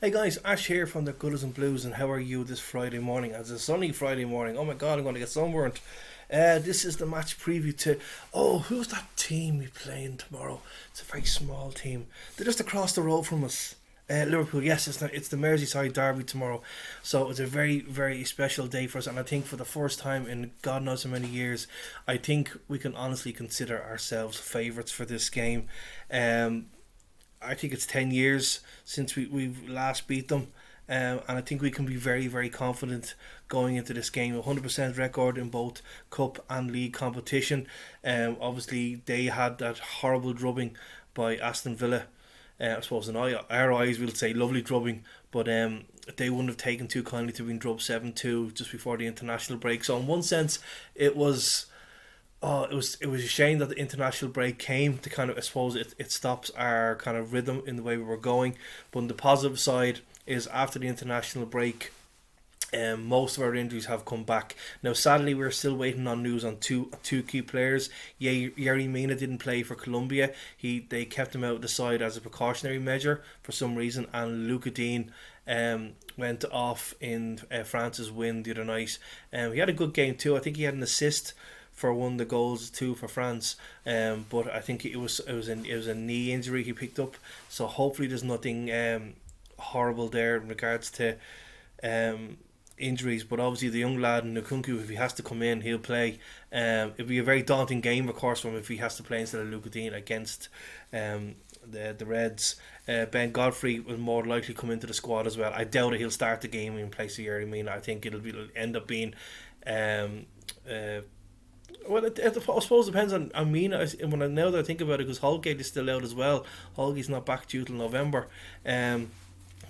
Hey guys, Ash here from the Gooders and Blues, and how are you this Friday morning? As a sunny Friday morning. Oh my god, I'm going to get sunburnt. This is the match preview to. Oh, who's that team we playing tomorrow? It's a very small team. They're just across the road from us. Liverpool, yes, it's the Merseyside derby tomorrow, so it's a very very special day for us, and I think for the first time in God knows how many years, I think we can honestly consider ourselves favourites for this game. Um, I think it's 10 years since we've last beat them. And I think we can be very, very confident going into this game. 100% record in both cup and league competition. Obviously, they had that horrible drubbing by Aston Villa. I suppose in our eyes, we'll say lovely drubbing, but they wouldn't have taken too kindly to being drubbed 7-2 just before the international break. So, in one sense, it was. Oh, it was a shame that the international break came to kind of, I suppose it stops our kind of rhythm in the way we were going. But on the positive side is after the international break, most of our injuries have come back. Now, sadly, we're still waiting on news on two key players. Yerry Mina didn't play for Colombia. They kept him out of the side as a precautionary measure for some reason, and Luca Dean went off in France's win the other night. He had a good game too. I think he had an assist for one of the goals too for France. But I think it was a knee injury he picked up. So hopefully there's nothing horrible there in regards to um, injuries. But obviously the young lad Nkunku, if he has to come in, he'll play. It'll be a very daunting game, of course, for him if he has to play instead of Luca Dean against the Reds. Ben Godfrey will more likely come into the squad as well. I doubt it. He'll start the game in place of Yerry Mina. I think it'll end up being. Um, uh, well, I suppose it depends on me now that I think about it, because Holgate is still out as well. Holgate's not back due till November. Um,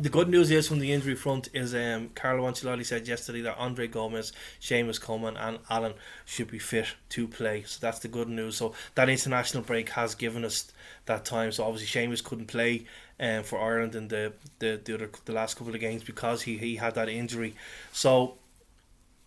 the good news is from the injury front is Carlo Ancelotti said yesterday that Andre Gomez, Seamus Coleman and Allen should be fit to play. So that's the good news. So that international break has given us that time. So obviously Seamus couldn't play for Ireland in the last couple of games because he had that injury. So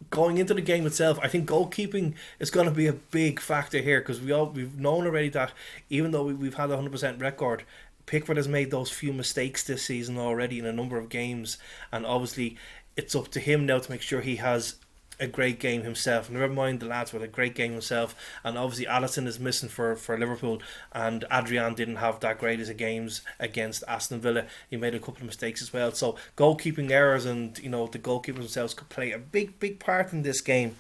going into the game itself, I think goalkeeping is going to be a big factor here, because we've known already that even though we've had a 100% record, Pickford has made those few mistakes this season already in a number of games, and obviously it's up to him now to make sure he has a great game himself. Never mind the lads with a great game himself, and obviously Alisson is missing for Liverpool, and Adrian didn't have that great as a games against Aston Villa. He made a couple of mistakes as well. So goalkeeping errors and the goalkeepers themselves could play a big part in this game.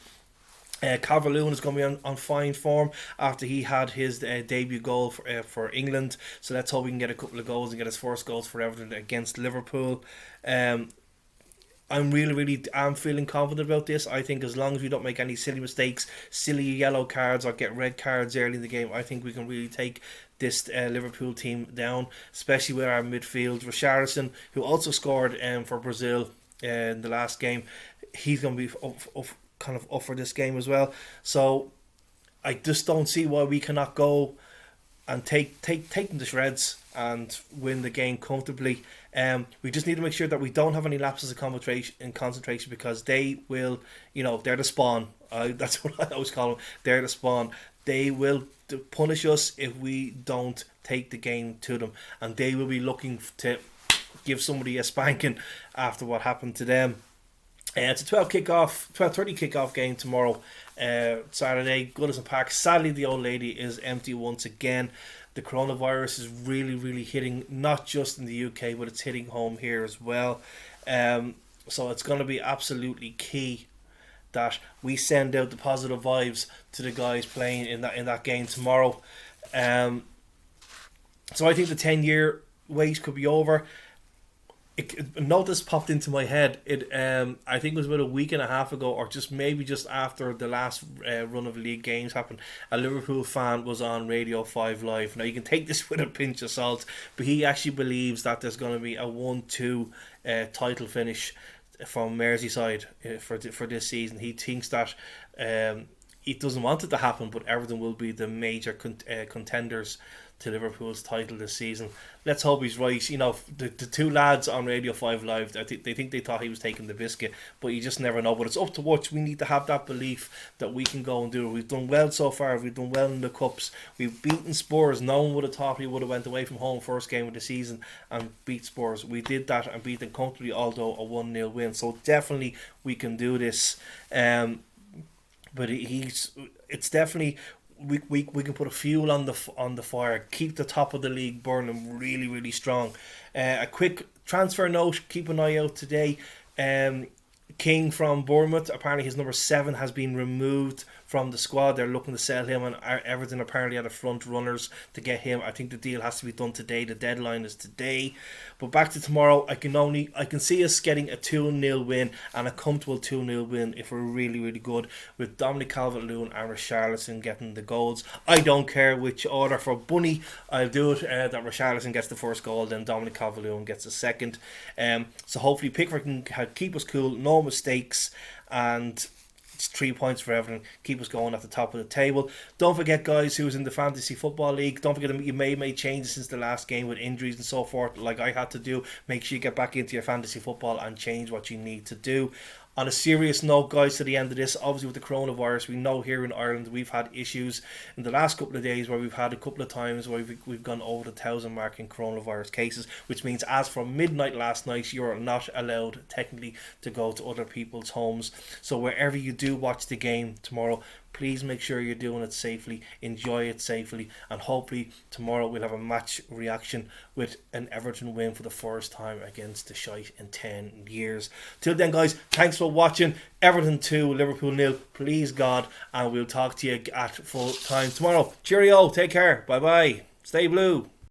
Calvert-Lewin is going to be on fine form after he had his debut goal for England. So let's hope we can get a couple of goals and get his first goals for Everton against Liverpool. Um, I'm feeling confident about this. I think as long as we don't make any silly mistakes, silly yellow cards or get red cards early in the game, I think we can really take this Liverpool team down, especially with our midfield. Richarlison, who also scored for Brazil in the last game, he's going to be kind of up for this game as well. So I just don't see why we cannot go and take them to shreds and win the game comfortably. We just need to make sure that we don't have any lapses of concentration, because they will, they're the spawn. That's what I always call them. They're the spawn. They will punish us if we don't take the game to them, and they will be looking to give somebody a spanking after what happened to them. It's a 12:30 kickoff game tomorrow, Saturday. Goodison Park. Sadly, the old lady is empty once again. The coronavirus is really, really hitting not just in the UK, but it's hitting home here as well. So it's going to be absolutely key that we send out the positive vibes to the guys playing in that game tomorrow. So I think the 10-year wait could be over. Notice popped into my head. I think it was about a week and a half ago, or just after the last run of league games happened. A Liverpool fan was on Radio 5 Live. Now you can take this with a pinch of salt, but he actually believes that there's going to be a 1-2 title finish from Merseyside for this season. He thinks that he doesn't want it to happen, but Everton will be the major contenders to Liverpool's title this season. Let's hope he's right. You know, the two lads on Radio 5 Live, I think they thought he was taking the biscuit, but you just never know. But it's up to us. We need to have that belief that we can go and do it. We've done well so far. We've done well in the Cups. We've beaten Spurs. No one would have thought we would have went away from home first game of the season and beat Spurs. We did that and beat them comfortably, although a 1-0 win. So definitely we can do this. But it's definitely... We can put a fuel on the fire, keep the top of the league burning really, really strong. A quick transfer note, keep an eye out today. King from Bournemouth, apparently his number 7 has been removed from the squad. They're looking to sell him, and Everton apparently are the front runners to get him. I think the deal has to be done today. The deadline is today. But back to tomorrow, I can see us getting a 2-0 win, and a comfortable 2-0 win if we're really, really good, with Dominic Calvert-Lewin and Richarlison getting the goals. I don't care which order for Bunny. I'll do it that Richarlison gets the first goal, then Dominic Calvert-Lewin gets the second. So hopefully Pickford can keep us cool, no mistakes, and it's 3 points for Everton. Keep us going at the top of the table. Don't forget, guys, who's in the Fantasy Football League, don't forget you may have made changes since the last game with injuries and so forth, like I had to do. Make sure you get back into your fantasy football and change what you need to do. On a serious note, guys, to the end of this, obviously with the coronavirus, we know here in Ireland we've had issues in the last couple of days where we've had a couple of times where we've gone over the 1,000 mark in coronavirus cases, which means as from midnight last night, you're not allowed technically to go to other people's homes. So wherever you do watch the game tomorrow, please make sure you're doing it safely, enjoy it safely, and hopefully tomorrow we'll have a match reaction with an Everton win for the first time against the shite in 10 years. Till then, guys, thanks for watching. Everton 2, Liverpool 0, please God, and we'll talk to you at full time tomorrow. Cheerio, take care, bye bye, stay blue.